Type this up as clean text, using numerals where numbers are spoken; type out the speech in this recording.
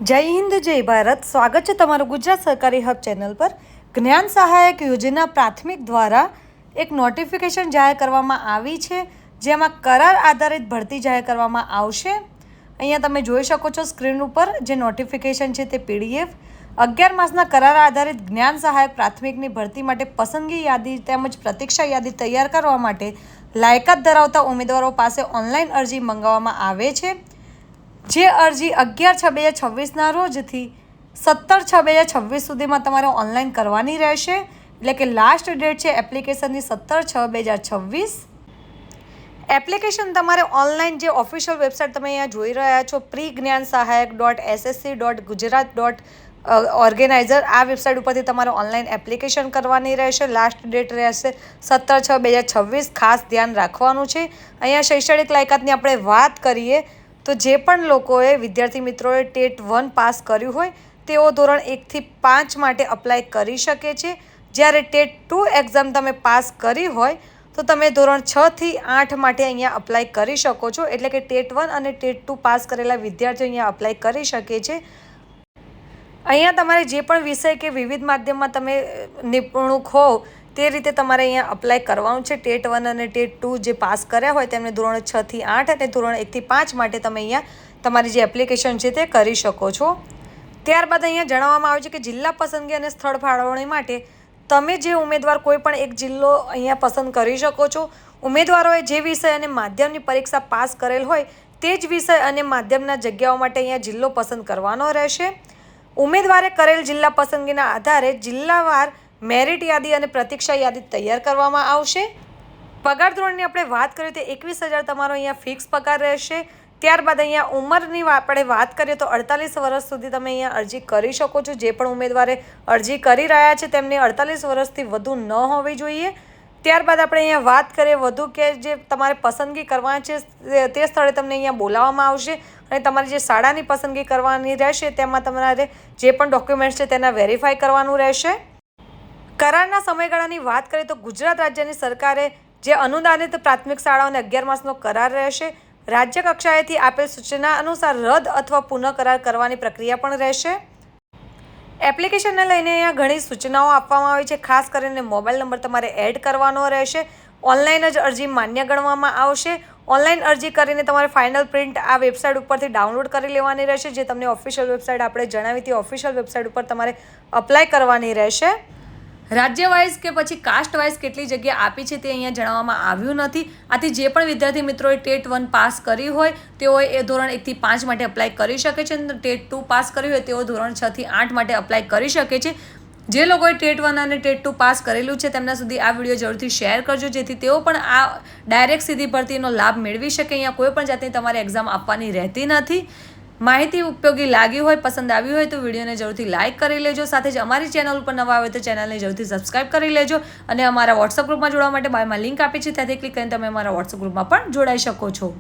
જય હિન્દ જય ભારત। સ્વાગત છે તમારું ગુજરાત સરકારી હબ ચેનલ પર। જ્ઞાન સહાયક યોજના પ્રાથમિક દ્વારા એક નોટિફિકેશન જાહેર કરવામાં આવી છે, જેમાં કરાર આધારિત ભરતી જાહેર કરવામાં આવશે। અહીંયા તમે જોઈ શકો છો સ્ક્રીન ઉપર જે નોટિફિકેશન છે તે PDF 11 માસના કરાર આધારિત જ્ઞાન સહાયક પ્રાથમિકની ભરતી માટે પસંદગી યાદી તેમજ પ્રતીક્ષા યાદી તૈયાર કરવા માટે લાયકાત ધરાવતા ઉમેદવારો પાસે ઓનલાઈન અરજી મંગાવવામાં આવે છે। જે અરજી 11/6/2026ના રોજથી 17/6/2026 સુધીમાં તમારે ઓનલાઈન કરવાની રહેશે। એટલે કે લાસ્ટ ડેટ છે એપ્લિકેશનની 17/6/2026। એપ્લિકેશન તમારે ઓનલાઈન જે ઓફિશિયલ વેબસાઇટ તમે અહીંયા જોઈ રહ્યા છો pre-gnansahayak.ssc.gujarat.organizer આ વેબસાઇટ ઉપરથી તમારે ઓનલાઈન એપ્લિકેશન કરવાની રહેશે। લાસ્ટ ડેટ રહેશે 17/6/2026। ખાસ ધ્યાન રાખવાનું છે। અહીંયા શૈક્ષણિક લાયકાતની આપણે વાત કરીએ તો જે પણ લોકોએ વિદ્યાર્થી મિત્રોએ ટેટ 1 પાસ કર્યું હોય તેઓ ધોરણ 1 થી 5 માટે અપ્લાય કરી શકે છે। જ્યારે ટેટ 2 એક્ઝામ તમે પાસ કરી હોય તો તમે ધોરણ 6 થી 8 માટે અહીંયા અપ્લાય કરી શકો છો। એટલે કે ટેટ 1 અને ટેટ 2 પાસ કરેલા વિદ્યાર્થીઓ અહીંયા અપ્લાય કરી શકે છે। અહીંયા તમારે જે પણ વિષય કે વિવિધ માધ્યમમાં તમે નિપુણક હો તે રીતે તમારે અહીંયા અપ્લાય કરવાનું છે। ટેટ 1 અને ટેટ 2 જે પાસ કર્યા હોય તેમને ધોરણ 6 થી 8 અને ધોરણ 1 થી 5 માટે તમે અહીંયા તમારી જે એપ્લિકેશન છે તે કરી શકો છો। ત્યારબાદ અહીંયા જણાવવામાં આવે છે કે જિલ્લા પસંદગી અને સ્થળ ફાળવણી માટે તમે જે ઉમેદવાર કોઈ પણ એક જિલ્લો અહીંયા પસંદ કરી શકો છો। ઉમેદવારોએ જે વિષય અને માધ્યમની પરીક્ષા પાસ કરેલ હોય તે જ વિષય અને માધ્યમના જગ્યાઓ માટે અહીંયા જિલ્લો પસંદ કરવાનો રહેશે। ઉમેદવારે કરેલ જિલ્લા પસંદગીના આધારે જિલ્લાવાર મેરિટ યાદી અને પ્રતીક્ષા યાદી તૈયાર કરવામાં આવશે। પગાર ધોરણની આપણે વાત કરીએ તો 21,000 તમારો અહીંયા ફિક્સ પગાર રહેશે। ત્યારબાદ અહીંયા ઉંમરની આપણે વાત કરીએ તો 48 વર્ષ સુધી તમે અહીંયા અરજી કરી શકો છો। જે પણ ઉમેદવારે અરજી કરી રહ્યા છે તેમને 48 વર્ષથી વધુ ન હોવી જોઈએ। ત્યારબાદ આપણે અહીંયા વાત કરીએ વધુ કે જે તમારે પસંદગી કરવાની છે તે સ્થળે તમને અહીંયા બોલાવવામાં આવશે અને તમારી જે શાળાની પસંદગી કરવાની રહેશે તેમાં તમારે જે પણ ડોક્યુમેન્ટ્સ છે તેના વેરીફાઈ કરવાનું રહેશે। કરારના સમયગાળાની વાત કરીએ તો ગુજરાત રાજ્યની સરકારે જે અનુદાનિત પ્રાથમિક શાળાઓને 11 માસનો કરાર રહેશે। રાજ્ય કક્ષાએથી આપેલ સૂચના અનુસાર રદ અથવા પુનઃ કરાર કરવાની પ્રક્રિયા પણ રહેશે। એપ્લિકેશનને લઈને અહીંયા ઘણી સૂચનાઓ આપવામાં આવી છે। ખાસ કરીને મોબાઈલ નંબર તમારે એડ કરવાનો રહેશે। ઓનલાઈન જ અરજી માન્ય ગણવામાં આવશે। ઓનલાઈન અરજી કરીને તમારે ફાઇનલ પ્રિન્ટ આ વેબસાઇટ ઉપરથી ડાઉનલોડ કરી લેવાની રહેશે। જે તમને ઓફિશિયલ વેબસાઇટ આપણે જણાવી હતી ઓફિશિયલ વેબસાઇટ ઉપર તમારે અપ્લાય કરવાની રહેશે। રાજ્ય વાઇઝ કે પછી કાસ્ટ વાઇઝ કેટલી જગ્યા આપી છે તે અહીંયા જણાવવામાં આવ્યું નથી। આથી જે પણ વિદ્યાર્થી મિત્રોએ ટેટ 1 પાસ કરી હોય તેઓએ એ ધોરણ 1 થી 5 માટે અપ્લાય કરી શકે છે અને ટેટ 2 પાસ કર્યું હોય તેઓ ધોરણ 6 થી 8 માટે અપ્લાય કરી શકે છે। જે લોકોએ ટેટ 1 અને ટેટ 2 પાસ કરેલું છે તેમના સુધી આ વિડીયો જરૂરથી શેર કરજો, જેથી તેઓ પણ આ ડાયરેક્ટ સીધી ભરતીનો લાભ મેળવી શકે। અહીંયા કોઈ પણ જાતની તમારે એક્ઝામ આપવાની રહેતી નથી। માહિતી ઉપયોગી લાગી હોય, પસંદ આવી હોય તો વિડીયોને જરૂરથી લાઇક કરી લેજો। સાથે જ અમારી ચેનલ ઉપર નવા આવે તો ચેનલને જરૂરથી સબસ્ક્રાઇબ કરી લેજો અને અમારા વોટ્સઅપ ગ્રુપમાં જોડવા માટે બાયોમાં લિંક આપી છે ત્યાંથી ક્લિક કરીને તમે અમારા વોટ્સઅપ ગ્રુપમાં પણ જોડાઈ શકો છો।